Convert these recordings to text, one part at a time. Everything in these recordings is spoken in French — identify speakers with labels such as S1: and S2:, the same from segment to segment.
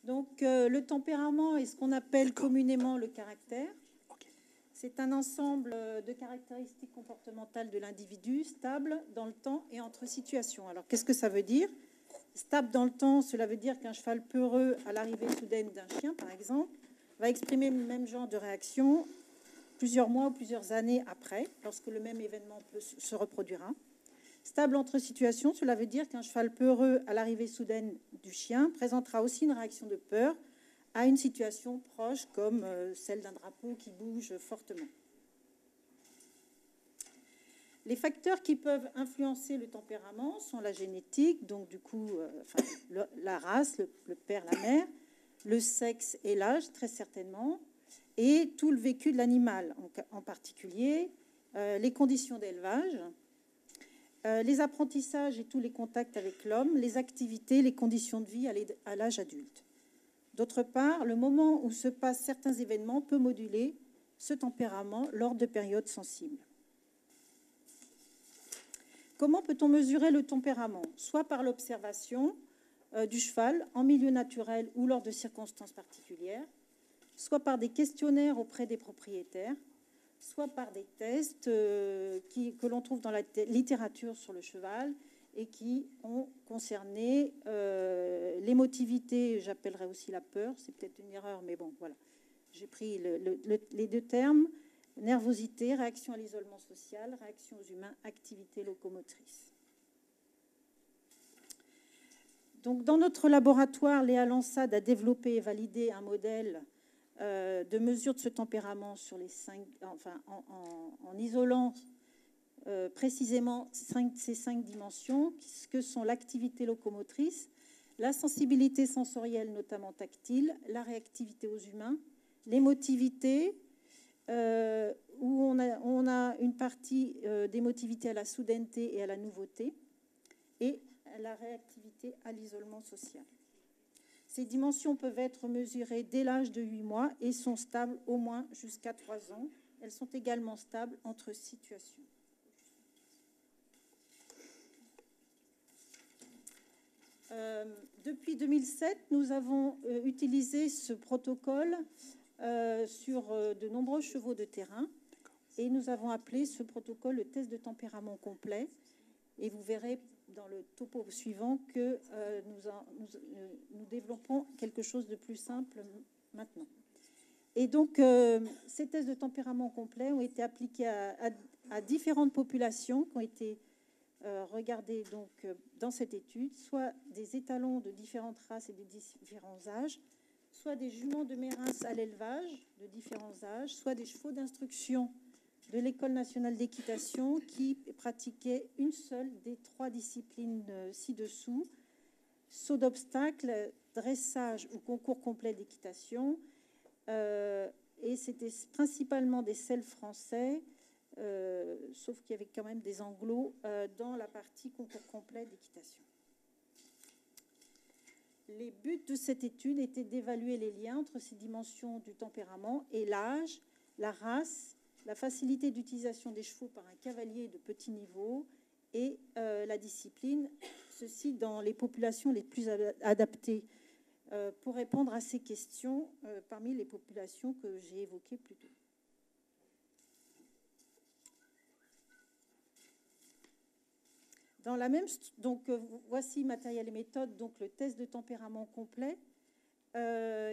S1: Donc, le tempérament est ce qu'on appelle communément le caractère. C'est un ensemble de caractéristiques comportementales de l'individu, stable dans le temps et entre situations. Alors, qu'est-ce que ça veut dire? Stable dans le temps, cela veut dire qu'un cheval peureux, à l'arrivée soudaine d'un chien, par exemple, va exprimer le même genre de réaction plusieurs mois ou plusieurs années après, lorsque le même événement se reproduira. Stable entre situations, cela veut dire qu'un cheval peureux, à l'arrivée soudaine du chien, présentera aussi une réaction de peur à une situation proche, comme celle d'un drapeau qui bouge fortement. Les facteurs qui peuvent influencer le tempérament sont la génétique, donc du coup, la race, le père, la mère, le sexe et l'âge, très certainement, et tout le vécu de l'animal, en particulier les conditions d'élevage, les apprentissages et tous les contacts avec l'homme, les activités, les conditions de vie à l'âge adulte. D'autre part, le moment où se passent certains événements peut moduler ce tempérament lors de périodes sensibles. Comment peut-on mesurer le tempérament? Soit par l'observation du cheval en milieu naturel ou lors de circonstances particulières, soit par des questionnaires auprès des propriétaires, soit par des tests que l'on trouve dans la littérature sur le cheval et qui ont concerné l'émotivité, j'appellerais aussi la peur, c'est peut-être une erreur, mais bon, voilà. J'ai pris les deux termes, nervosité, réaction à l'isolement social, réaction aux humains, activité locomotrice. Donc, dans notre laboratoire, Léa Lansade a développé et validé un modèle de mesure de ce tempérament sur les 5, enfin, en isolant précisément ces 5 dimensions, que sont l'activité locomotrice, la sensibilité sensorielle, notamment tactile, la réactivité aux humains, l'émotivité, où on a une partie d'émotivité à la soudaineté et à la nouveauté, et la réactivité à l'isolement social. Ces dimensions peuvent être mesurées dès l'âge de 8 mois et sont stables au moins jusqu'à 3 ans. Elles sont également stables entre situations. Depuis 2007, nous avons utilisé ce protocole sur de nombreux chevaux de terrain et nous avons appelé ce protocole le test de tempérament complet. Et vous verrez dans le topo suivant que nous développons quelque chose de plus simple maintenant. Et donc, ces tests de tempérament complet ont été appliqués à différentes populations qui ont été regardées donc, dans cette étude, soit des étalons de différentes races et de différents âges, soit des juments de Mérins à l'élevage de différents âges, soit des chevaux d'instruction de l'École nationale d'équitation qui pratiquait une seule des 3 disciplines ci-dessous, saut d'obstacle, dressage ou concours complet d'équitation. Et c'était principalement des selles français, sauf qu'il y avait quand même des anglos dans la partie concours complet d'équitation. Les buts de cette étude étaient d'évaluer les liens entre ces dimensions du tempérament et l'âge, la race, la facilité d'utilisation des chevaux par un cavalier de petit niveau et la discipline, ceci dans les populations les plus adaptées pour répondre à ces questions parmi les populations que j'ai évoquées plus tôt. Dans la même, donc voici matériel et méthode, donc le test de tempérament complet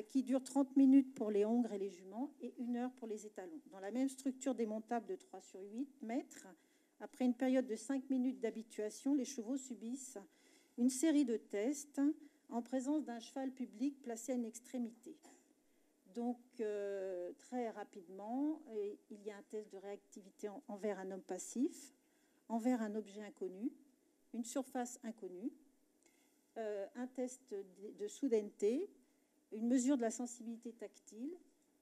S1: qui dure 30 minutes pour les hongres et les juments et 1 heure pour les étalons. Dans la même structure démontable de 3 sur 8 mètres, après une période de 5 minutes d'habituation, les chevaux subissent une série de tests en présence d'un cheval public placé à une extrémité. Donc, très rapidement, il y a un test de réactivité envers un homme passif, envers un objet inconnu, une surface inconnue, un test de soudaineté, une mesure de la sensibilité tactile,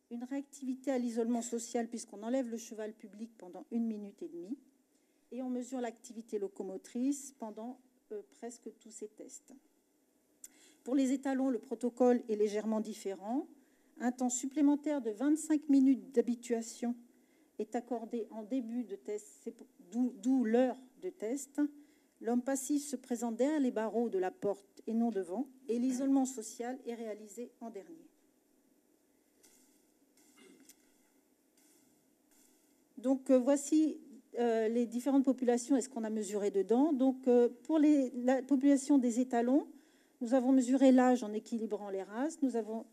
S1: une réactivité à l'isolement social puisqu'on enlève le cheval public pendant 1 minute et demie et on mesure l'activité locomotrice pendant presque tous ces tests. Pour les étalons, le protocole est légèrement différent. Un temps supplémentaire de 25 minutes d'habituation est accordé en début de test, d'où l'heure de test, L'homme passif se présente derrière les barreaux de la porte et non devant, et l'isolement social est réalisé en dernier. Donc, voici les différentes populations et ce qu'on a mesuré dedans. Donc, pour la population des étalons, nous avons mesuré l'âge en équilibrant les races. Nous avons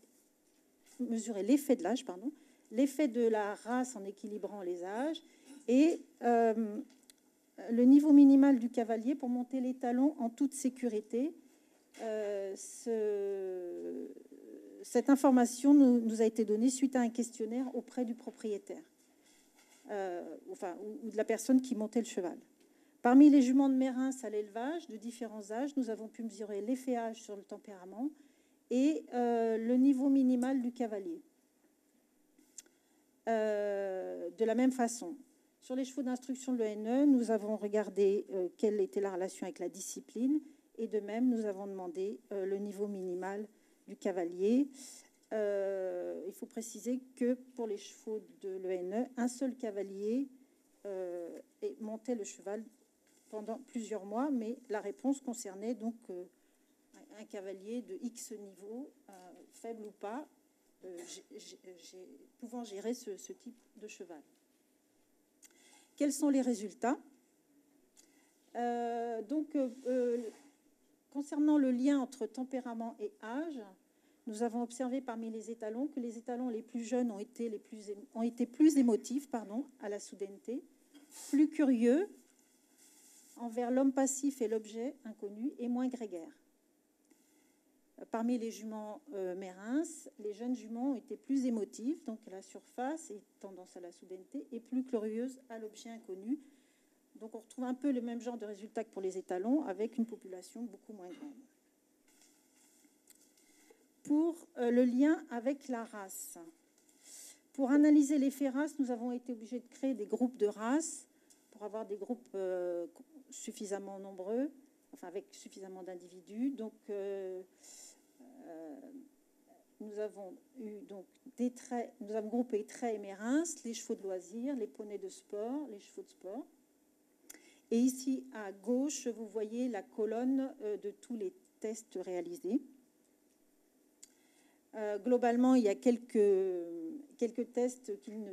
S1: mesuré l'effet de l'âge, pardon, l'effet de la race en équilibrant les âges et le niveau minimal du cavalier pour monter l'étalon en toute sécurité. Cette information nous a été donnée suite à un questionnaire auprès du propriétaire. Ou de la personne qui montait le cheval. Parmi les juments de Mérins à l'élevage de différents âges, nous avons pu mesurer l'effet âge sur le tempérament et le niveau minimal du cavalier. De la même façon, sur les chevaux d'instruction de l'ENE, nous avons regardé quelle était la relation avec la discipline et de même, nous avons demandé le niveau minimal du cavalier. Il faut préciser que pour les chevaux de l'ENE, un seul cavalier montait le cheval pendant plusieurs mois, mais la réponse concernait donc un cavalier de X niveau, faible ou pas, pouvant gérer ce type de cheval. Quels sont les résultats? Concernant le lien entre tempérament et âge, nous avons observé parmi les étalons que les étalons les plus jeunes ont été plus émotifs à la soudaineté, plus curieux envers l'homme passif et l'objet inconnu et moins grégaires. Parmi les juments Mérins, les jeunes juments ont été plus émotifs, donc à la surface et tendance à la soudaineté, et plus curieuses à l'objet inconnu. Donc on retrouve un peu le même genre de résultats que pour les étalons, avec une population beaucoup moins grande. Pour le lien avec la race. Pour analyser l'effet race, nous avons été obligés de créer des groupes de races pour avoir des groupes suffisamment nombreux, enfin avec suffisamment d'individus. Donc, nous avons eu donc des traits, nous avons groupé traits et Mérins, les chevaux de loisirs, les poneys de sport, les chevaux de sport. Et ici, à gauche, vous voyez la colonne de tous les tests réalisés. Globalement, il y a quelques tests qui il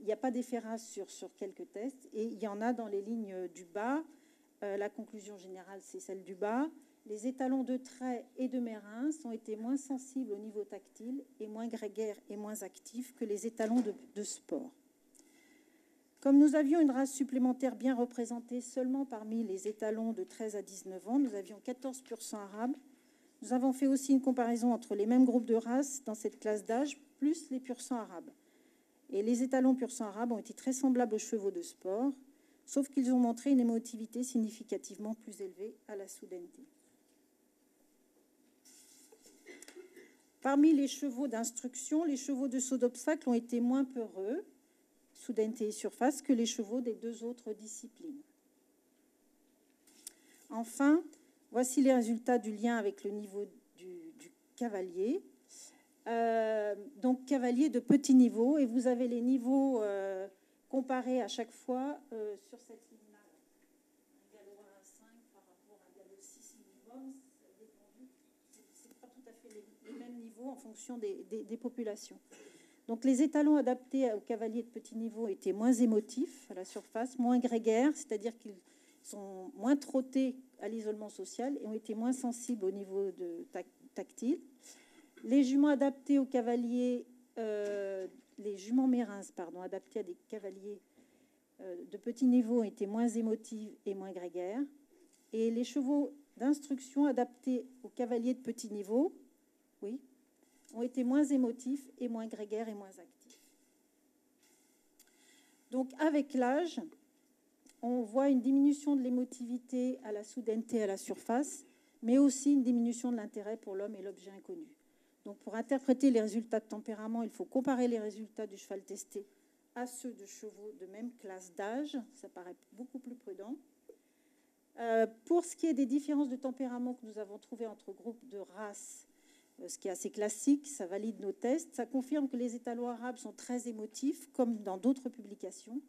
S1: n'y a pas d'effet race sur quelques tests, et il y en a dans les lignes du bas. La conclusion générale, c'est celle du bas. Les étalons de trait et de Mérins ont été moins sensibles au niveau tactile et moins grégaires et moins actifs que les étalons de sport. Comme nous avions une race supplémentaire bien représentée seulement parmi les étalons de 13 à 19 ans, nous avions 14% arabes. Nous avons fait aussi une comparaison entre les mêmes groupes de races dans cette classe d'âge, plus les pur-sang arabes. Et les étalons pur-sang arabes ont été très semblables aux chevaux de sport, sauf qu'ils ont montré une émotivité significativement plus élevée à la soudaineté. Parmi les chevaux d'instruction, les chevaux de saut d'obstacle ont été moins peureux, soudaineté et surface, que les chevaux des deux autres disciplines. Enfin, voici les résultats du lien avec le niveau du cavalier. Donc, cavalier de petit niveau, et vous avez les niveaux comparés à chaque fois sur cette ligne-là. Un galop 1,5 par rapport à un galop 6 minimum, ce n'est pas tout à fait les mêmes niveaux en fonction des populations. Donc, les étalons adaptés aux cavaliers de petit niveau étaient moins émotifs à la surface, moins grégaires, c'est-à-dire qu'ils sont moins trottés à l'isolement social et ont été moins sensibles au niveau tactile. Les juments adaptés aux cavaliers, les juments Mérins, adaptés à des cavaliers de petit niveau ont été moins émotifs et moins grégaires. Et les chevaux d'instruction adaptés aux cavaliers de petit niveau, oui, ont été moins émotifs et moins grégaires et moins actifs. Donc, avec l'âge, on voit une diminution de l'émotivité à la soudaineté à la surface, mais aussi une diminution de l'intérêt pour l'homme et l'objet inconnu. Donc, pour interpréter les résultats de tempérament, il faut comparer les résultats du cheval testé à ceux de chevaux de même classe d'âge. Ça paraît beaucoup plus prudent. Pour ce qui est des différences de tempérament que nous avons trouvées entre groupes de races, ce qui est assez classique, ça valide nos tests. Ça confirme que les étalons arabes sont très émotifs, comme dans d'autres publications.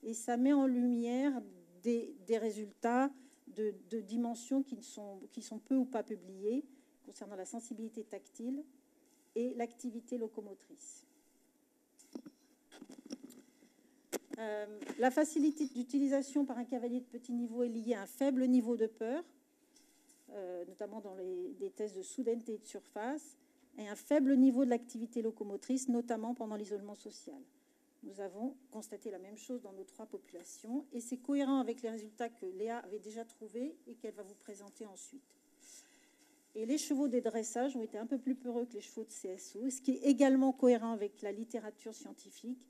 S1: Et ça met en lumière des résultats de dimensions qui sont peu ou pas publiés concernant la sensibilité tactile et l'activité locomotrice. La facilité d'utilisation par un cavalier de petit niveau est liée à un faible niveau de peur, notamment dans des tests de soudaineté et de surface, et un faible niveau de l'activité locomotrice, notamment pendant l'isolement social. Nous avons constaté la même chose dans nos 3 populations, et c'est cohérent avec les résultats que Léa avait déjà trouvés et qu'elle va vous présenter ensuite. Et les chevaux des dressages ont été un peu plus peureux que les chevaux de CSO, ce qui est également cohérent avec la littérature scientifique.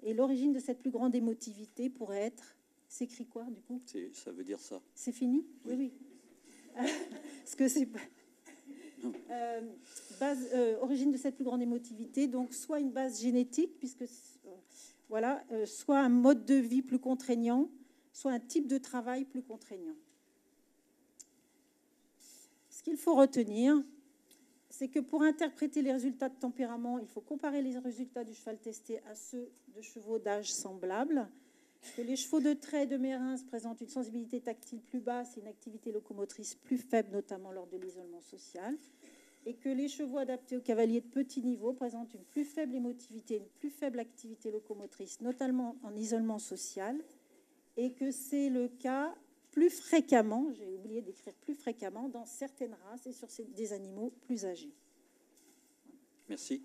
S1: Et l'origine de cette plus grande émotivité pourrait être... C'est écrit quoi, du coup?
S2: Ça veut dire ça.
S1: C'est fini? Oui, oui. Parce que c'est... origine de cette plus grande émotivité, donc soit une base génétique, puisque voilà, soit un mode de vie plus contraignant, soit un type de travail plus contraignant. Ce qu'il faut retenir, c'est que pour interpréter les résultats de tempérament, il faut comparer les résultats du cheval testé à ceux de chevaux d'âge semblable, que les chevaux de trait de Mérins présentent une sensibilité tactile plus basse et une activité locomotrice plus faible, notamment lors de l'isolement social, et que les chevaux adaptés aux cavaliers de petit niveau présentent une plus faible émotivité, une plus faible activité locomotrice, notamment en isolement social, et que c'est le cas plus fréquemment, j'ai oublié d'écrire plus fréquemment, dans certaines races et sur des animaux plus âgés.
S2: Merci.